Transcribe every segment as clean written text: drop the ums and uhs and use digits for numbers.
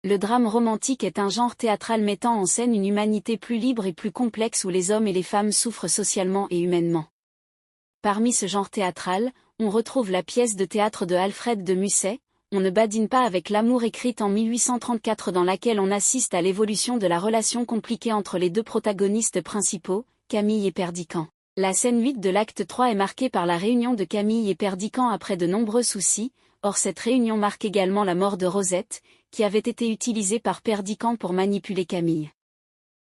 Le drame romantique est un genre théâtral mettant en scène une humanité plus libre et plus complexe où les hommes et les femmes souffrent socialement et humainement. Parmi ce genre théâtral, on retrouve la pièce de théâtre de Alfred de Musset, On ne badine pas avec l'amour, écrite en 1834, dans laquelle on assiste à l'évolution de la relation compliquée entre les deux protagonistes principaux, Camille et Perdiccas. La scène 8 de l'acte 3 est marquée par la réunion de Camille et Perdiccas après de nombreux soucis. Or cette réunion marque également la mort de Rosette, qui avait été utilisée par Perdiccas pour manipuler Camille.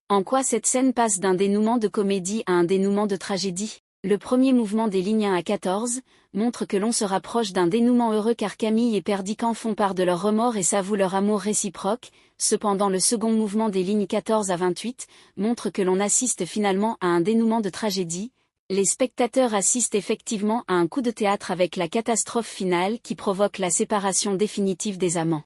En quoi cette scène passe d'un dénouement de comédie à un dénouement de tragédie? Le premier mouvement des lignes 1 à 14 montre que l'on se rapproche d'un dénouement heureux car Camille et Perdiccas font part de leurs remords et s'avouent leur amour réciproque. Cependant le second mouvement des lignes 14 à 28 montre que l'on assiste finalement à un dénouement de tragédie. Les spectateurs assistent effectivement à un coup de théâtre avec la catastrophe finale qui provoque la séparation définitive des amants.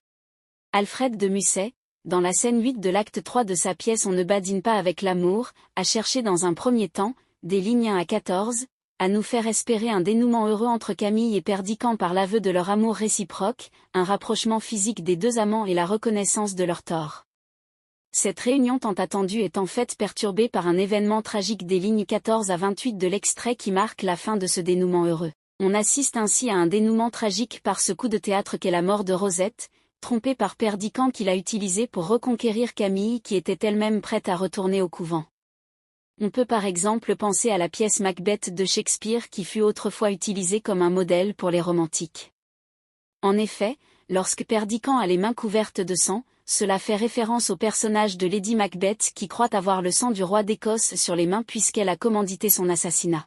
Alfred de Musset, dans la scène 8 de l'acte 3 de sa pièce On ne badine pas avec l'amour, a cherché dans un premier temps, des lignes 1 à 14, à nous faire espérer un dénouement heureux entre Camille et Perdiccas par l'aveu de leur amour réciproque, un rapprochement physique des deux amants et la reconnaissance de leurs torts. Cette réunion tant attendue est en fait perturbée par un événement tragique des lignes 14 à 28 de l'extrait qui marque la fin de ce dénouement heureux. On assiste ainsi à un dénouement tragique par ce coup de théâtre qu'est la mort de Rosette, trompée par Perdiccas qu'il a utilisé pour reconquérir Camille qui était elle-même prête à retourner au couvent. On peut par exemple penser à la pièce Macbeth de Shakespeare qui fut autrefois utilisée comme un modèle pour les romantiques. En effet, lorsque Perdiccas a les mains couvertes de sang, cela fait référence au personnage de Lady Macbeth qui croit avoir le sang du roi d'Écosse sur les mains puisqu'elle a commandité son assassinat.